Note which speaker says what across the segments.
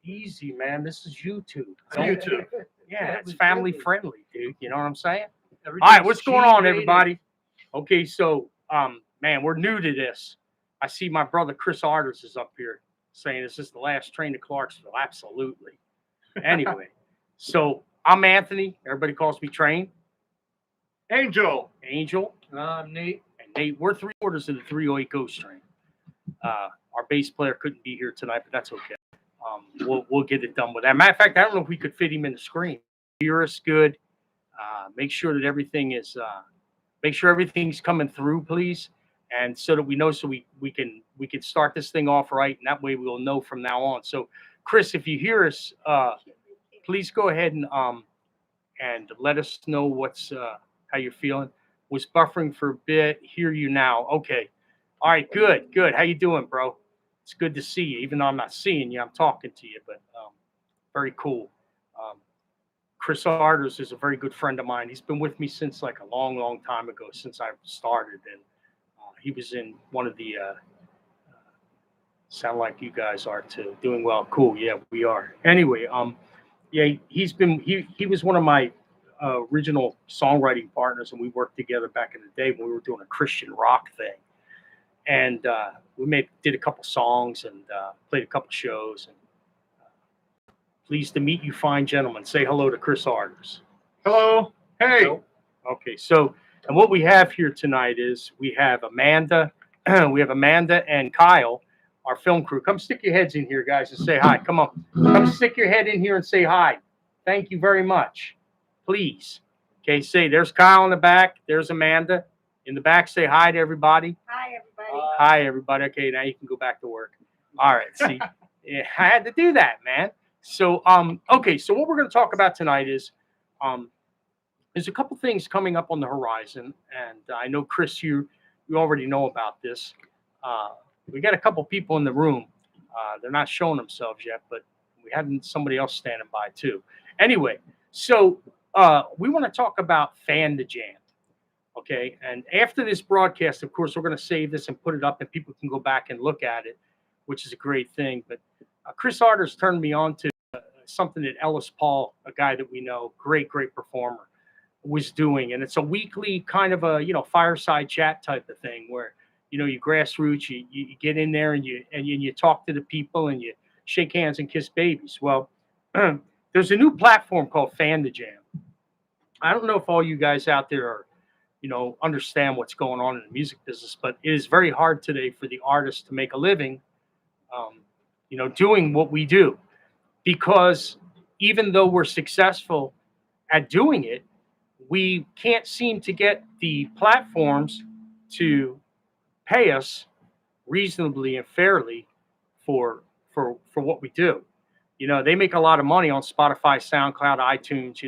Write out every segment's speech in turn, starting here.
Speaker 1: Easy, man. This is YouTube.
Speaker 2: It's YouTube.
Speaker 1: Yeah, it's family friendly, dude. You know what I'm saying? All right,
Speaker 2: Everything's
Speaker 1: what's going on,
Speaker 2: G-rated.
Speaker 1: everybody? Okay, so man, we're new to this. I see my brother Chris Arters is up here saying, "Is this the last train to Clarksville?" Absolutely. Anyway, so I'm Anthony. Everybody calls me Train.
Speaker 2: Angel.
Speaker 1: Angel.
Speaker 2: Nate.
Speaker 1: And Nate. We're 3/4 of the 308 Ghost Train. Our bass player couldn't be here tonight, but that's okay. We'll get it done with that. Matter of fact, I don't know if we could fit him in the screen. Hear us good. Make sure that everything is. Make sure everything's coming through, please, and so that we know, so we can start this thing off right, and that way we'll know from now on. So, Chris, if you hear us, please go ahead and let us know what's how you're feeling. Was buffering for a bit. Hear you now. Okay. All right. Good. How you doing, bro? It's good to see you. Even though I'm not seeing you, I'm talking to you. But very cool. Chris Arters is a very good friend of mine. He's been with me since like a long time ago, since I started, and he was in one of the. Sound like you guys are too. Doing well. Cool. Yeah, we are. Anyway, yeah, he was one of my original songwriting partners, and we worked together back in the day when we were doing a Christian rock thing. And we did a couple songs and played a couple shows. And pleased to meet you, fine gentlemen. Say hello to Chris Arters.
Speaker 2: Hello. Hey.
Speaker 1: Okay, so and what we have here tonight is we have Amanda, and Kyle, our film crew. Come stick your heads in here, guys, and say hi. Come on, come stick your head in here and say hi. Thank you very much. Please. Okay, say there's Kyle in the back. There's Amanda in the back. Say hi to everybody.
Speaker 3: Hi, everybody.
Speaker 1: Hi, everybody. Okay, now you can go back to work. All right. See, yeah, I had to do that, man. So, okay. So what we're going to talk about tonight is, there's a couple things coming up on the horizon, and I know Chris, you already know about this. We got a couple people in the room. They're not showing themselves yet, but we have somebody else standing by too. Anyway, so we want to talk about Fan the Jam. Okay, and after this broadcast, of course, we're going to save this and put it up, and people can go back and look at it, which is a great thing. But Chris Arters turned me on to something that Ellis Paul, a guy that we know, great performer, was doing, and it's a weekly kind of a fireside chat type of thing where you grassroots, you get in there and you talk to the people and you shake hands and kiss babies. Well, there's a new platform called Fan the Jam. I don't know if all you guys out there are understand what's going on in the music business, but it is very hard today for the artists to make a living, doing what we do, because even though we're successful at doing it, we can't seem to get the platforms to pay us reasonably and fairly for what we do. They make a lot of money on Spotify, SoundCloud, iTunes,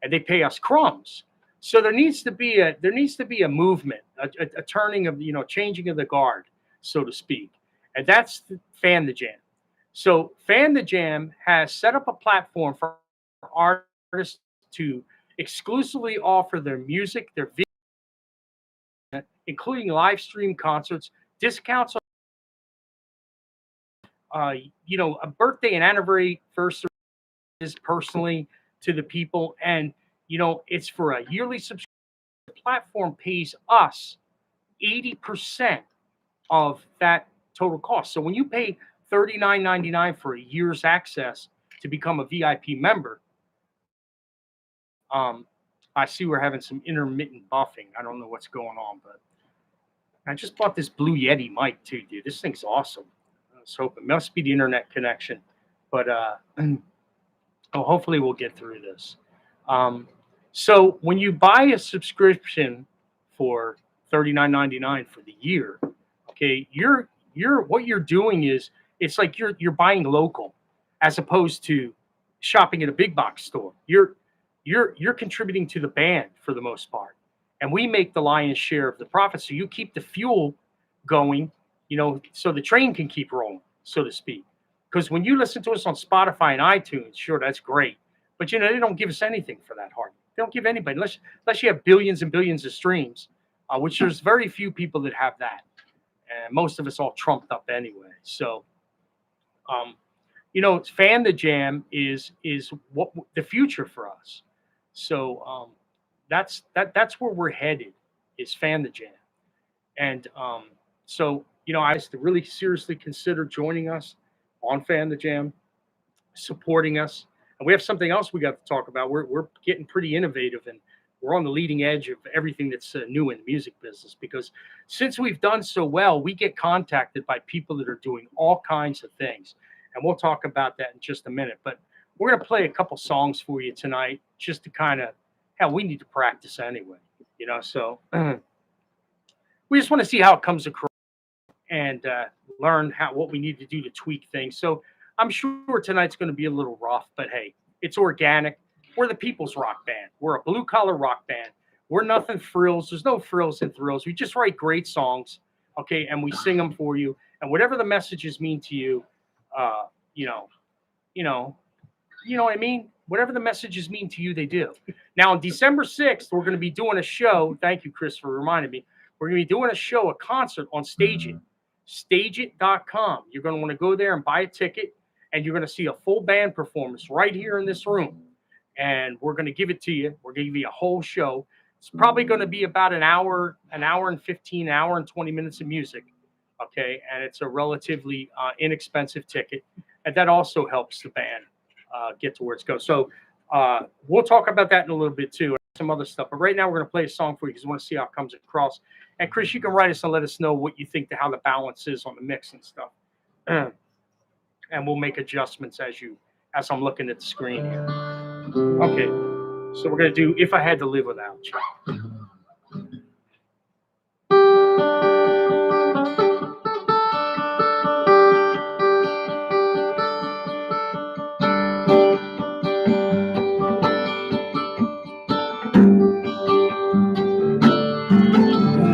Speaker 1: and they pay us crumbs. So there needs to be a movement, a turning of changing of the guard, so to speak, and that's Fan the Jam. So Fan the Jam has set up a platform for artists to exclusively offer their music, their video, including live stream concerts, discounts on a birthday and anniversary personally to the people, and it's for a yearly subscription. The platform pays us 80% of that total cost. So when you pay $39.99 for a year's access to become a VIP member, I see we're having some intermittent buffing. I don't know what's going on, but I just bought this Blue Yeti mic too, dude. This thing's awesome. I was hoping it must be the internet connection, but hopefully we'll get through this. So when you buy a subscription for $39.99 for the year, okay, what you're doing is it's like you're buying local, as opposed to shopping at a big box store. You're contributing to the band for the most part, and we make the lion's share of the profit. So you keep the fuel going, so the train can keep rolling, so to speak. Because when you listen to us on Spotify and iTunes, sure, that's great, but they don't give us anything for that hardly. They don't give anybody unless you have billions and billions of streams, which there's very few people that have that, and most of us all trumped up anyway. So, Fan the Jam is what the future for us. So that's where we're headed is Fan the Jam. And I asked to really seriously consider joining us on Fan the Jam, supporting us. And we have something else we got to talk about. We're getting pretty innovative and we're on the leading edge of everything that's new in the music business because since we've done so well, we get contacted by people that are doing all kinds of things. And we'll talk about that in just a minute. But we're going to play a couple songs for you tonight just to kind of, hell, we need to practice anyway, so we just want to see how it comes across and learn what we need to do to tweak things. So I'm sure tonight's going to be a little rough, but hey, it's organic. We're the people's rock band. We're a blue collar rock band. We're nothing frills. There's no frills and thrills. We just write great songs, okay, and we sing them for you. And whatever the messages mean to you, you know what I mean? Whatever the messages mean to you, they do. Now, on December 6th, we're going to be doing a show. Thank you, Chris, for reminding me. We're going to be doing a concert on StageIt, StageIt.com. You're going to want to go there and buy a ticket, and you're going to see a full band performance right here in this room. And we're going to give it to you. We're going to give you a whole show. It's probably going to be about an hour and 15, an hour and 20 minutes of music. Okay. And it's a relatively inexpensive ticket. And that also helps the band get to where it's going. So we'll talk about that in a little bit too, and some other stuff. But right now we're going to play a song for you because we want to see how it comes across. And Chris, you can write us and let us know what you think how the balance is on the mix and stuff. And we'll make adjustments as I'm looking at the screen here. Okay, so we're going to do If I Had to Live Without You.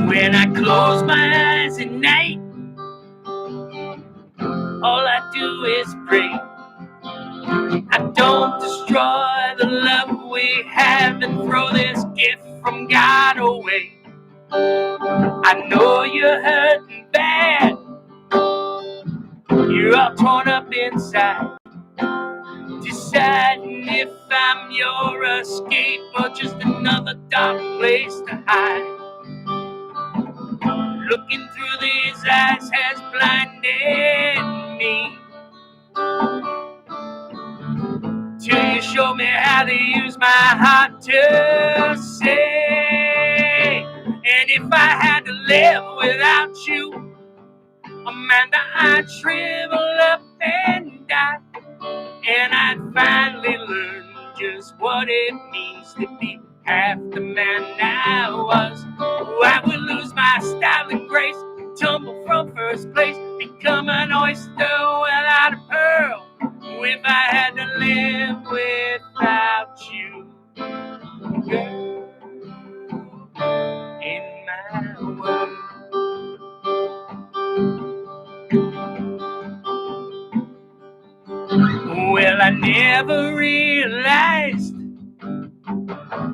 Speaker 1: When I close my eyes at night, all I do is pray. I don't destroy the love we have and throw this gift from God away. I know you're hurting bad. You're all torn up inside, deciding if I'm your escape or just another dark place to hide. Looking through these eyes has blinded me till you show me how to use my heart to say. And if I had to live without you, Amanda, I'd shrivel up and die. And I'd finally learn just what it means to be half the man I was. I would lose my style and grace, tumble from first place, become an oyster without a pearl. If I had to live without you, girl, in my world. Well, I never realized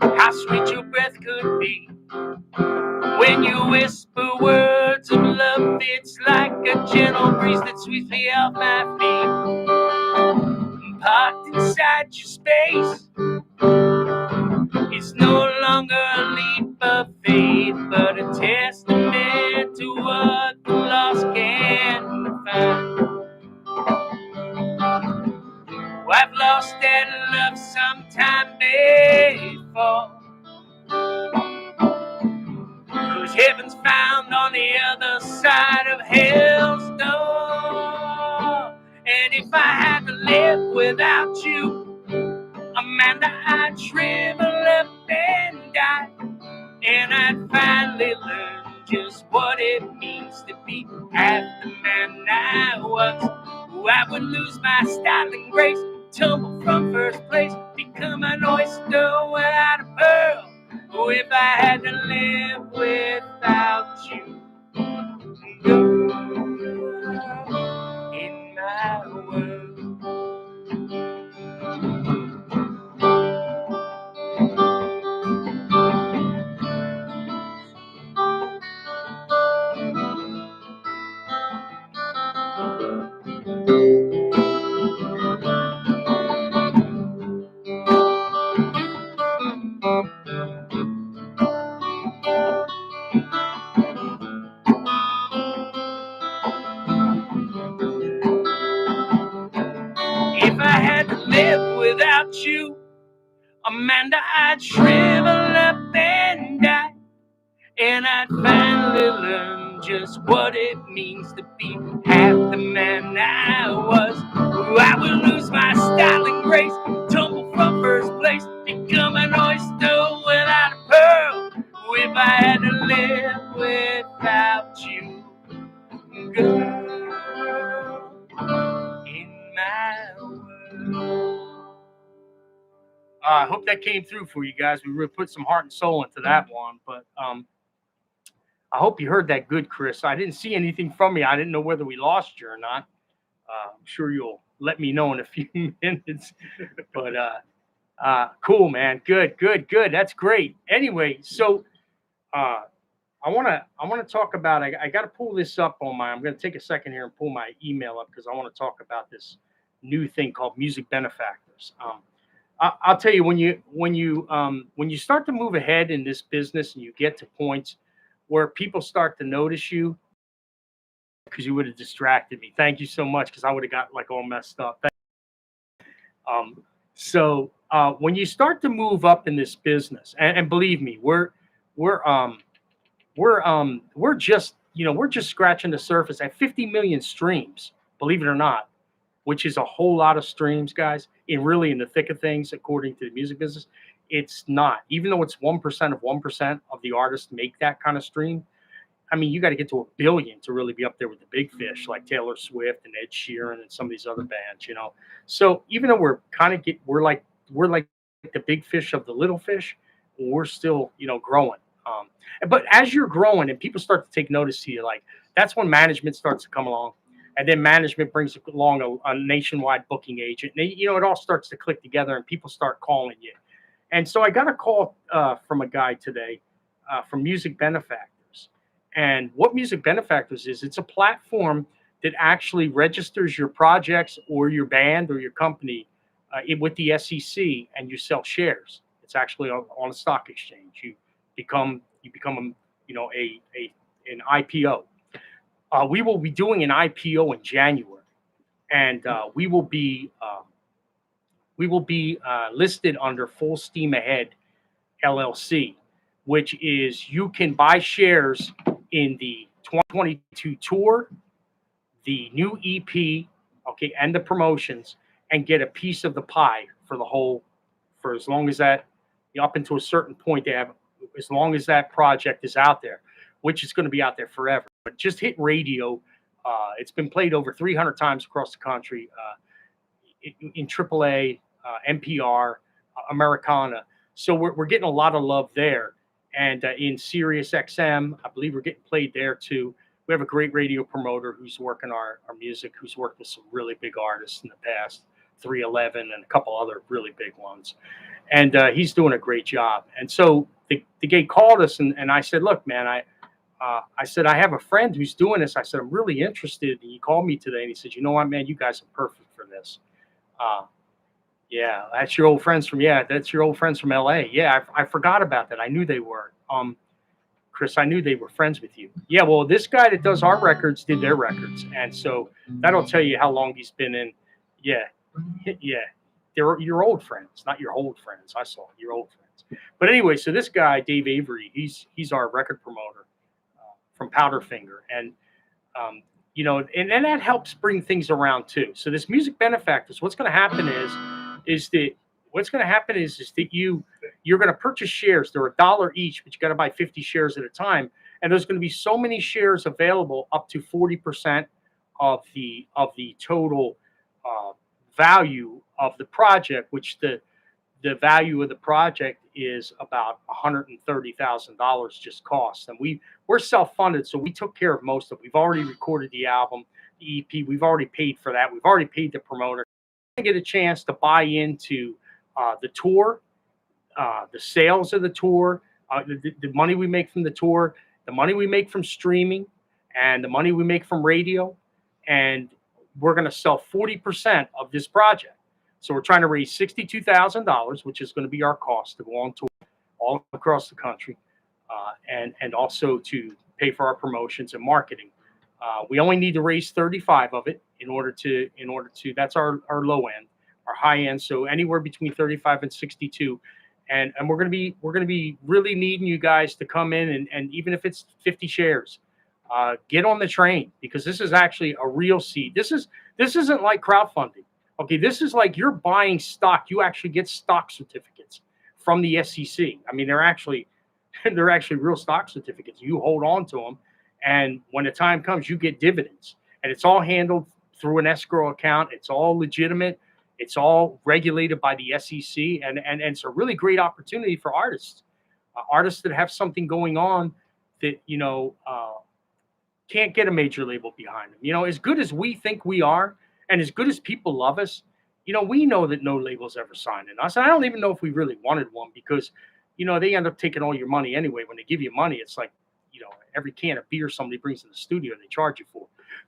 Speaker 1: how sweet your breath could be. When you whisper words of love, it's like a gentle breeze that sweeps me off my feet. Parked inside your space, it's no longer a leap of faith, but a testament to what the lost can find. I've lost that love sometime before, 'cause heaven's found on the other side of hell's door. And if I had to live without you, Amanda, I'd shrivel up and die. And I'd finally learn just what it means to be half the man I was. I would lose my style and grace, tumble from first place, become an oyster without a pearl. Oh, if I had to live without you, girl, in my world. live without you. Amanda, I'd shrivel up and die, and I'd finally learn just what it means to be half the man I was. I would lose my style and grace, tumble from first place, become an oyster without a pearl. If I had to live without you, girl, in my world. I hope that came through for you guys. We really put some heart and soul into that one, but I hope you heard that good, Chris. I didn't see anything from you. I didn't know whether we lost you or not. I'm sure you'll let me know in a few minutes. But cool, man. Good. That's great. Anyway, so I wanna talk about. I got to pull this up on my. I'm gonna take a second here and pull my email up because I want to talk about this new thing called Music Benefactors. I'll tell you when you start to move ahead in this business and you get to points where people start to notice you, because you would have distracted me. Thank you so much, because I would have got like all messed up. So when you start to move up in this business, and believe me, we're just we're just scratching the surface at 50 million streams. Believe it or not, which is a whole lot of streams, guys. In the thick of things, according to the music business, it's not. Even though it's 1% of 1% of the artists make that kind of stream. I mean, you got to get to a billion to really be up there with the big fish like Taylor Swift and Ed Sheeran and some of these other bands, So even though we're like the big fish of the little fish, we're still growing. But as you're growing and people start to take notice to you, like that's when management starts to come along, and then management brings along a nationwide booking agent. And it all starts to click together, and people start calling you. And so I got a call from a guy today from Music Benefactors. And what Music Benefactors is, it's a platform that actually registers your projects or your band or your company with the SEC, and you sell shares. It's actually on a stock exchange. You become an IPO. We will be doing an IPO in January, and we will be listed under Full Steam Ahead LLC, which is you can buy shares in the 2022 tour, the new EP, okay, and the promotions, and get a piece of the pie for as long as that, up until a certain point, they have, as long as that project is out there, which is going to be out there forever. But just hit radio. It's been played over 300 times across the country in AAA, NPR, Americana. So we're getting a lot of love there. And in Sirius XM, I believe we're getting played there too. We have a great radio promoter who's working our music, who's worked with some really big artists in the past, 311 and a couple other really big ones. And he's doing a great job. And so the guy called us, and I said, look, man, I said, I have a friend who's doing this. I said, I'm really interested. And he called me today, and he said, you know what, man, you guys are perfect for this. Yeah, that's your old friends from LA. Yeah, I forgot about that. I knew they were. Chris, I knew they were friends with you. Yeah, well, this guy that does our records did their records. And so that'll tell you how long he's been in. Yeah. They're your old friends, not your old friends. I saw your old friends. But anyway, so this guy, Dave Avery, he's our record promoter from Powderfinger. And, and that helps bring things around too. So this Music Benefactors, what's going to happen is that you're going to purchase shares. They're $1 each, but you got to buy 50 shares at a time. And there's going to be so many shares available, up to 40% of the total value of the project, which the value of the project is about $130,000 just cost. And we're self-funded, so we took care of most of it. We've already recorded the album, the EP. We've already paid for that. We've already paid the promoter. Get a chance to buy into the tour, the sales of the tour, the money we make from the tour, the money we make from streaming, and the money we make from radio. And we're going to sell 40% of this project. So we're trying to raise $62,000, which is going to be our cost to go on tour all across the country, and also to pay for our promotions and marketing. We only need to raise 35 of it in order to that's our low end. are high end, so anywhere between 35 and 62. And we're gonna be really needing you guys to come in and even if it's 50 shares, get on the train because this is actually a real seed. This isn't like crowdfunding. Okay, this is like you're buying stock. You actually get stock certificates from the SEC. I mean, they're actually real stock certificates. You hold on to them, and when the time comes, you get dividends, and it's all handled through an escrow account. It's all legitimate. It's all regulated by the SEC, and it's a really great opportunity for artists, artists that have something going on that can't get a major label behind them. As good as we think we are, and as good as people love us, we know that no label's ever signed in us. And I don't even know if we really wanted one because, they end up taking all your money anyway. When they give you money, it's like, every can of beer somebody brings in the studio, they charge you for.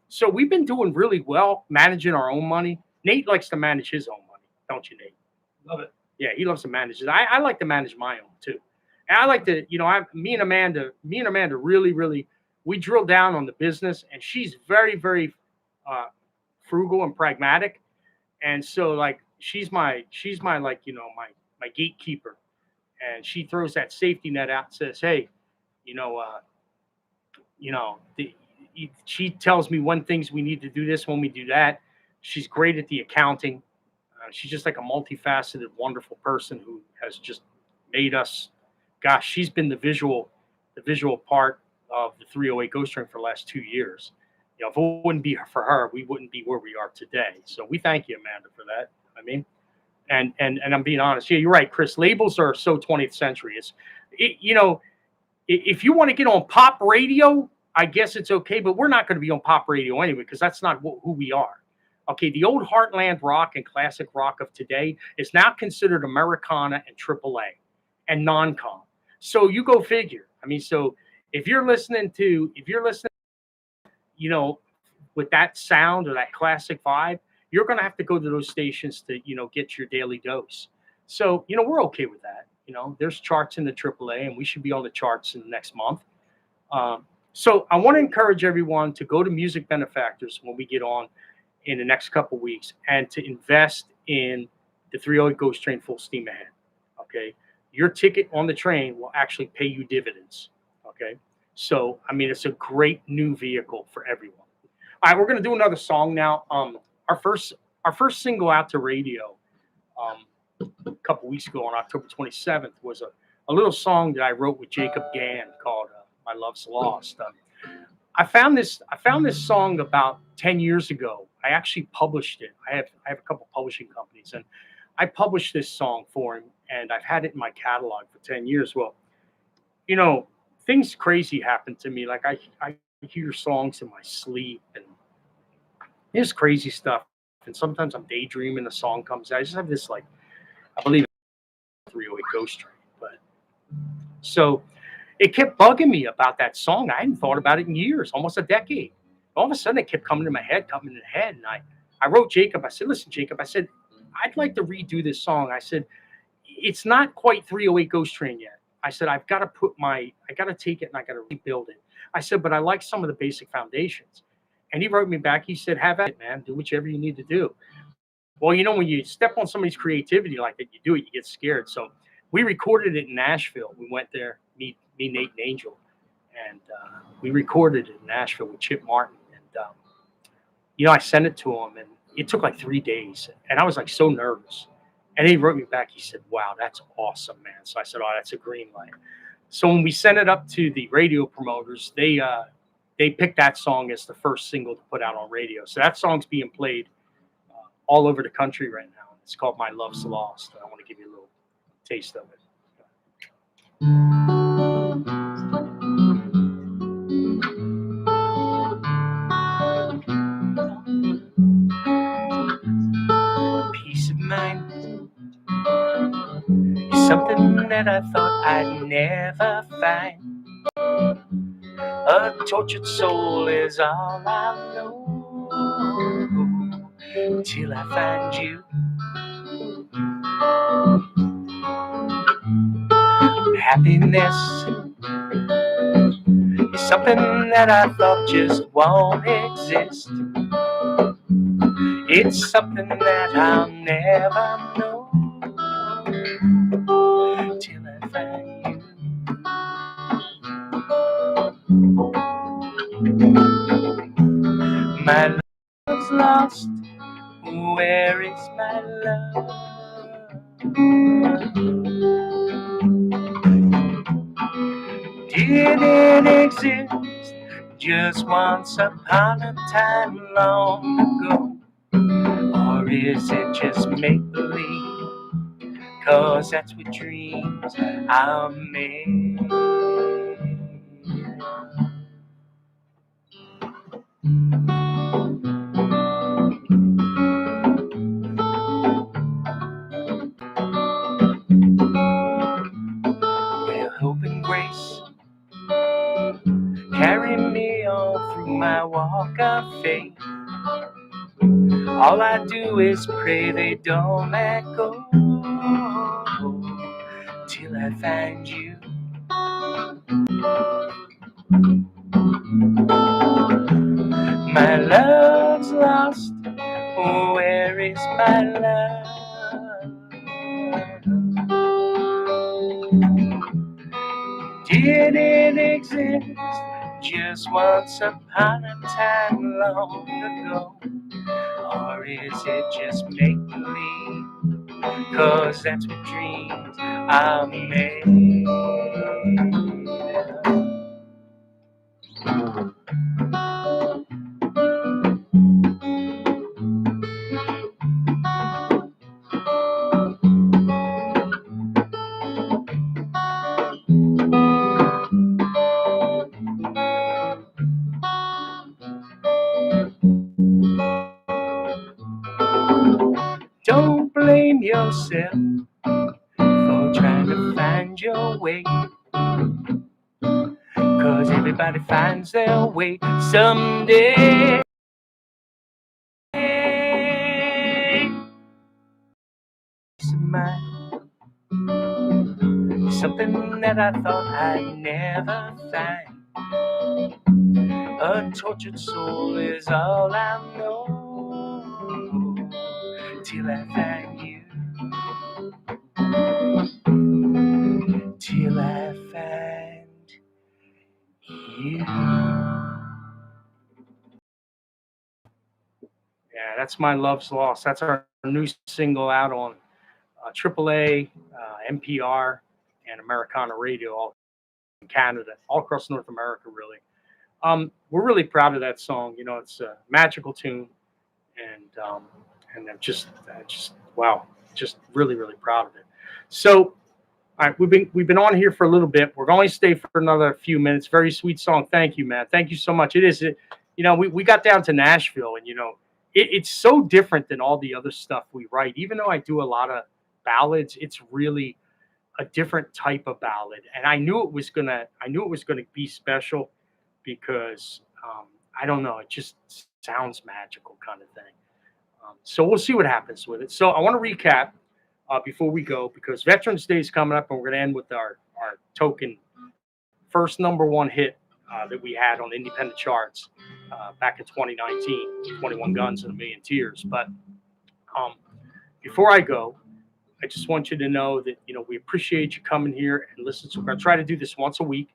Speaker 1: So we've been doing really well managing our own money. Nate likes to manage his own money, don't you, Nate?
Speaker 2: Love it.
Speaker 1: Yeah, he loves to manage it. I like to manage my own too. And I like to, me and Amanda really, really, we drill down on the business, and she's very, very frugal and pragmatic. And so like she's my like, my gatekeeper. And she throws that safety net out and says, hey, she tells me when things we need to do this, when we do that. She's great at the accounting. She's just like a multifaceted, wonderful person who has just made us. Gosh, she's been the visual part of the 308 Ghost Train for the last 2 years. If it wouldn't be for her, we wouldn't be where we are today. So we thank you, Amanda, for that. I mean, and I'm being honest. Yeah, you're right, Chris. Labels are so 20th century. If you want to get on pop radio, I guess it's okay, but we're not going to be on pop radio anyway because that's not who we are. Okay, the old heartland rock and classic rock of today is now considered Americana and AAA and non-com. So you go figure. I mean, so if you're listening, with that sound or that classic vibe, you're going to have to go to those stations to, get your daily dose. So, we're okay with that. There's charts in the AAA, and we should be on the charts in the next month. So I want to encourage everyone to go to Music Benefactors when we get on in the next couple of weeks and to invest in the 308 Ghost Train Full Steam Ahead. Okay. Your ticket on the train will actually pay you dividends. Okay. So, I mean, it's a great new vehicle for everyone. All right. We're going to do another song now. Our first single out to radio a couple weeks ago on October 27th was a little song that I wrote with Jacob Gann called My Love's Lost. I found this song about 10 years ago. I actually published it. I have a couple publishing companies, and I published this song for him, and I've had it in my catalog for 10 years. Well, things crazy happen to me. Like I hear songs in my sleep, and there's crazy stuff. And sometimes I'm daydreaming, a song comes out. I just have this, like, I believe it's 308 Ghost Train. But so it kept bugging me about that song. I hadn't thought about it in years, almost a decade. All of a sudden, it kept coming to my head. And I wrote Jacob. I said, listen, Jacob, I said, I'd like to redo this song. I said, it's not quite 308 Ghost Train yet. I said, I got to take it and I got to rebuild it. I said, but I like some of the basic foundations. And he wrote me back. He said, have at it, man. Do whichever you need to do. Well, when you step on somebody's creativity like that, you do it, you get scared. So we recorded it in Nashville. We went there, me, Nate, and Angel. And we recorded it in Nashville with Chip Martin. And, I sent it to him, and it took like 3 days. And I was like so nervous. And he wrote me back. He said, wow, that's awesome, man. So I said, oh, that's a green light. So when we sent it up to the radio promoters, they picked that song as the first single to put out on radio. So that song's being played all over the country right now. It's called My Love's Lost. I want to give you a little taste of it. Peace of mind is something that I thought I'd never find. A tortured soul is all I know till I find you. Happiness is something that I thought just won't exist. It's something that I'll never know till I find you. My love's lost. Where is my love? Did it exist just once upon a time long ago? Or is it just make-believe? 'Cause that's what dreams are made. Well, hope and grace carry me all through my walk of faith. All I do is pray they don't let go till I find you. My love's lost. Where is my love? Did it exist just once upon a time long ago? Or is it just make-believe? 'Cause that's what dreams are made of. Don't blame yourself for trying to find your way, 'cause everybody finds their way someday. Something that I thought I'd never find. A tortured soul is all I know till I find you. Till I find you. Yeah, that's My Love's Lost. That's our new single out on AAA, NPR, and Americana Radio, all in Canada, all across North America, really. We're really proud of that song. You know, it's a magical tune, and I'm just wow, just really, really proud of it. So, all right, we've been on here for a little bit. We're going to stay for another few minutes. Very sweet song. Thank you, man. Thank you so much. You know, we got down to Nashville, and you know, it's so different than all the other stuff we write. Even though I do a lot of ballads, it's really a different type of ballad, and I knew it was gonna be special because I don't know, it just sounds magical, kind of thing. So we'll see what happens with it. So I want to recap before we go, because Veterans Day is coming up, and we're going to end with our token first #1 hit that we had on the independent charts back in 2019, 21 Guns and a Million Tears. But before I go, I just want you to know that, you know, we appreciate you coming here and listening. So we're going to try to do this once a week,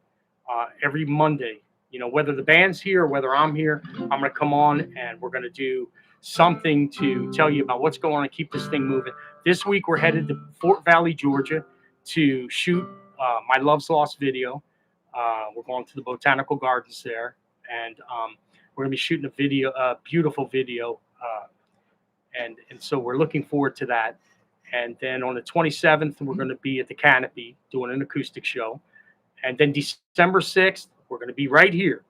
Speaker 1: every Monday. You know, whether the band's here or whether I'm here, I'm going to come on and we're going to do something to tell you about what's going on and keep this thing moving. This week, we're headed to Fort Valley, Georgia to shoot My Love's Lost video. We're going to the Botanical Gardens there, and we're going to be shooting a video, a beautiful video. And so we're looking forward to that. And then on the 27th, we're going to be at the Canopy doing an acoustic show. And then December 6th, we're going to be right here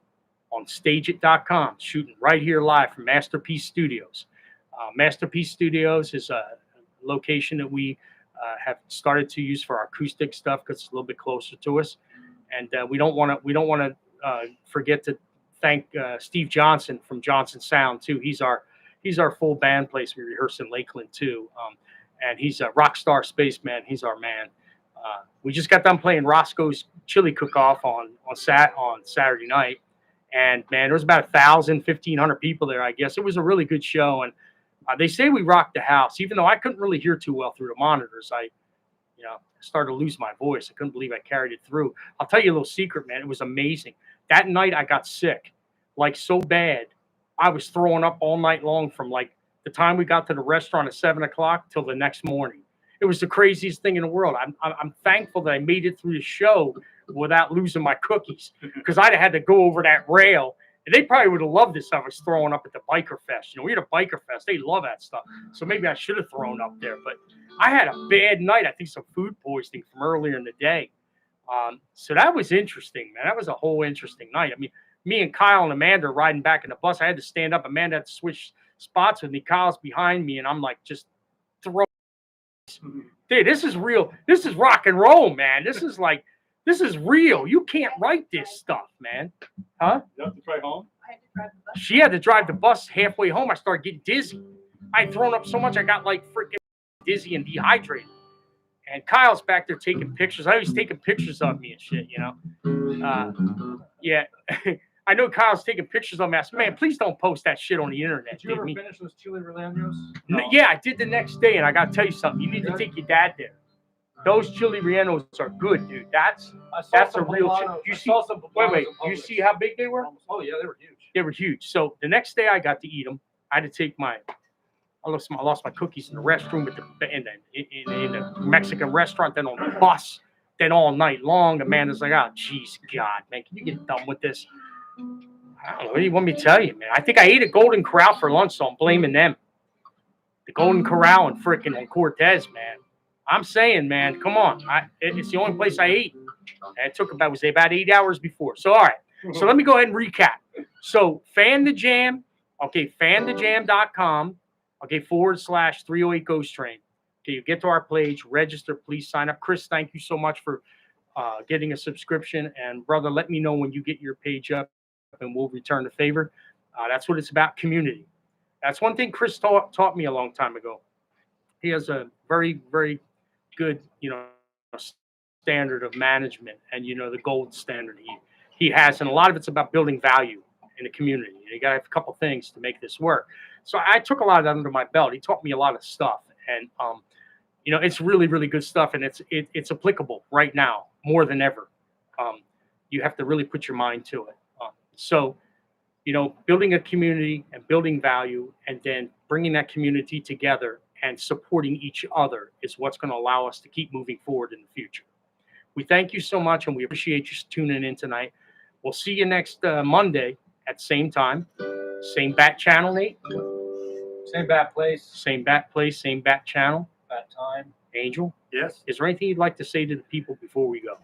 Speaker 1: on Stageit.com, shooting right here live from Masterpiece Studios. Masterpiece Studios is a location that we have started to use for our acoustic stuff because it's a little bit closer to us. And we don't want to forget to thank Steve Johnson from Johnson Sound too. He's our full band place. We rehearse in Lakeland too. And he's a rock star spaceman. He's our man. We just got done playing Roscoe's Chili Cook-Off on Saturday night. And man, there was about 1,000, 1,500 people there, I guess. It was a really good show. And They say we rocked the house, even though I couldn't really hear too well through the monitors. I started to lose my voice. I couldn't believe I carried it through. I'll tell you a little secret, man. It was amazing. That night I got sick, like so bad. I was throwing up all night long from like the time we got to the restaurant at 7 o'clock till the next morning. It was the craziest thing in the world. I'm thankful that I made it through the show without losing my cookies, because I'd have had to go over that rail. And they probably would have loved this if I was throwing up at the Biker Fest. We had a Biker Fest. They love that stuff. So maybe I should have thrown up there. But I had a bad night. I think some food poisoning from earlier in the day. So that was interesting, man. That was a whole interesting night. I mean, me and Kyle and Amanda are riding back in the bus. I had to stand up. Amanda had to switch spots with me. Kyle's behind me, and I'm like just throwing. Dude, this is real. This is rock and roll, man. This is real. You can't write this stuff, man. Huh?
Speaker 2: You have to try home?
Speaker 1: She had to drive the bus halfway home. I started getting dizzy. I had thrown up so much I got like freaking dizzy and dehydrated. And Kyle's back there taking pictures. I know he's taking pictures of me and shit, Yeah. I know Kyle's taking pictures of me. I said, man, please don't post that shit on the internet.
Speaker 2: Did you ever finish those chili rellenos?
Speaker 1: No. Yeah, I did the next day, and I got to tell you something. You need to take your dad there. Those chili rellenos are good, dude. That's a real chili. You see? Wait. You see how big they were?
Speaker 2: Oh yeah, they were huge.
Speaker 1: They were huge. So the next day I got to eat them. I had to take I lost my cookies in the restroom in the Mexican restaurant, then on the bus, then all night long. Amanda's like, oh, jeez, God, man, can you get done with this? I don't know. What do you want me to tell you, man? I think I ate at Golden Corral for lunch, so I'm blaming them. The Golden Corral and frickin' on Cortez, man. I'm saying, man, come on. It's the only place I ate. And it took about 8 hours before. So, all right. So let me go ahead and recap. So, Fan the Jam, okay, fanthejam.com, okay, /308 Ghost Train. Okay, you get to our page, register, please sign up. Chris, thank you so much for getting a subscription. And, brother, let me know when you get your page up, and we'll return the favor. That's what it's about, community. That's one thing Chris taught me a long time ago. He has a very, very good, standard of management, and the gold standard he has, and a lot of it's about building value in the community. You got to have a couple things to make this work. So I took a lot of that under my belt. He taught me a lot of stuff, and it's really, really good stuff, and it's applicable right now more than ever. You have to really put your mind to it. So building a community and building value, and then bringing that community together and supporting each other is what's going to allow us to keep moving forward in the future. We thank you so much, and we appreciate you tuning in tonight. We'll see you next Monday at same time, same bat channel, Nate.
Speaker 2: Same bat place.
Speaker 1: Same bat place, same bat channel.
Speaker 2: Bat time.
Speaker 1: Angel.
Speaker 2: Yes.
Speaker 1: Is there anything you'd like to say to the people before we go?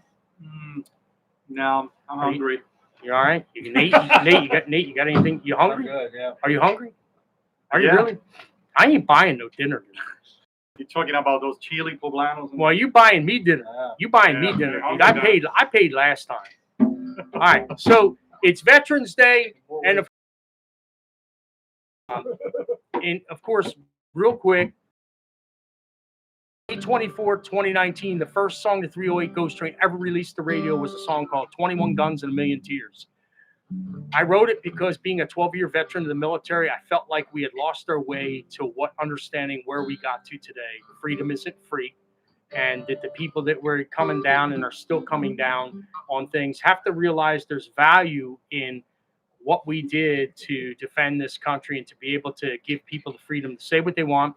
Speaker 2: No, I'm hungry.
Speaker 1: You all right? Nate, you got anything? You hungry?
Speaker 2: I'm good, yeah.
Speaker 1: Are you hungry? Are you
Speaker 2: Yeah.
Speaker 1: really? I ain't buying no dinner tonight.
Speaker 2: You're talking about those chili poblanos?
Speaker 1: Well, you buying me dinner. You buying me
Speaker 2: Yeah,
Speaker 1: dinner,
Speaker 2: I'll
Speaker 1: dude.
Speaker 2: do that.
Speaker 1: I paid last time. All right. So it's Veterans Day, and of course, real quick, May 24th, 2019, the first song the 308 Ghost Train ever released to radio was a song called 21 Guns and a Million Tears. I wrote it because, being a 12-year veteran of the military, I felt like we had lost our way to understanding where we got to today. Freedom isn't free, and that the people that were coming down and are still coming down on things have to realize there's value in what we did to defend this country, and to be able to give people the freedom to say what they want,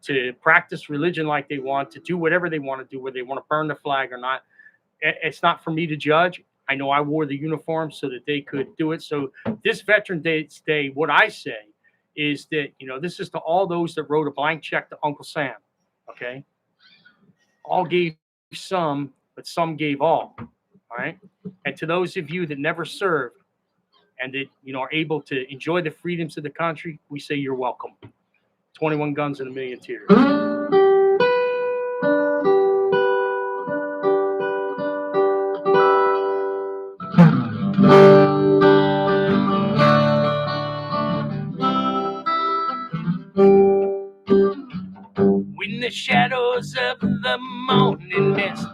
Speaker 1: to practice religion like they want, to do whatever they want to do, whether they want to burn the flag or not. It's not for me to judge. I know I wore the uniform so that they could do it. So this Veterans Day, what I say is that, this is to all those that wrote a blank check to Uncle Sam, okay? All gave some, but some gave all right? And to those of you that never served and that, are able to enjoy the freedoms of the country, we say you're welcome. 21 Guns and a Million Tears. In the shadows of the morning mist,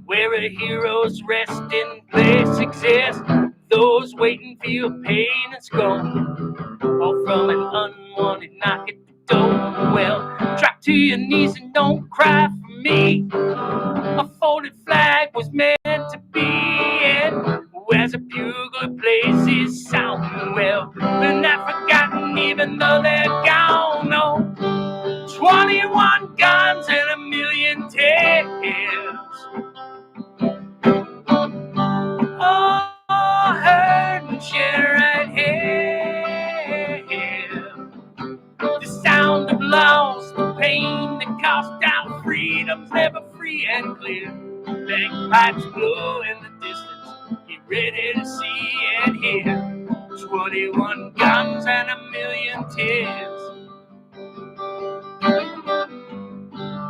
Speaker 1: where a hero's resting place exists, those waiting feel pain and scorn, all from an unwanted knock at the dough. Well, drop to your knees and don't cry for me. A folded flag was meant to be, and where's a bugle plays his sound. Well, they're not forgotten even though they're gone. No, 21 guns and a million tales. Oh, heard and share right here. The sound of loss, the pain that cost out freedom's never free and clear. Bagpipes blow in the distance, get ready to see and hear. 21 guns and a million tears.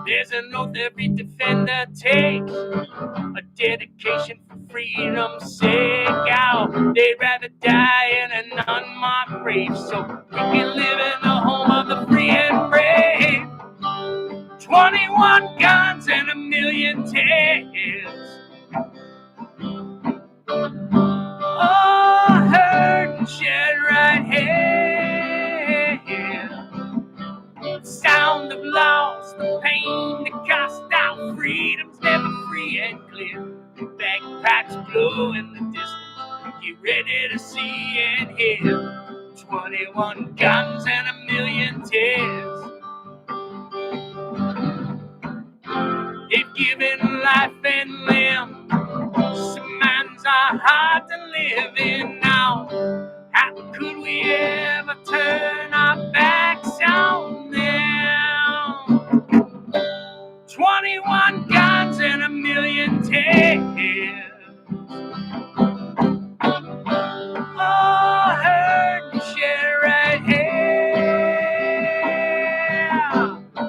Speaker 1: There's an oath every defender takes, a dedication for freedom's sake. Out, they'd rather die in an unmarked grave so we can live in the home of the free and brave. 21 guns and a million tears. Oh, heard and shed right here. The sound of loss, the pain that cost out freedom's never free and clear. Bagpipes blow in the distance, get ready to see and hear. 21 guns and a million tears. They've given life and limb, some minds are hard to live in now. How could we ever turn our backs on them? 21 guns and a million tears. Oh, heard and share right here.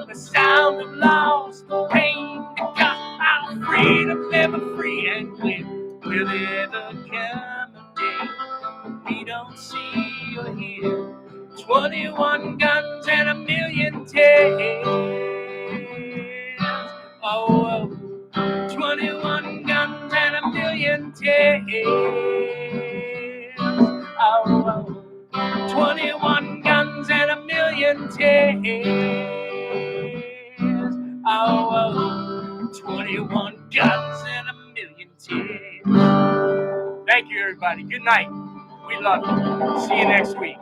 Speaker 1: The sound of loss, the pain that cost our freedom, never free and clear. Will there ever come a day when we don't see or hear? 21 guns and a million tears. Oh, 21 guns and a million tears. Oh, 21 guns and a million tears. Oh, 21 guns and a million tears. Thank you, everybody. Good night. We love you. See you next week.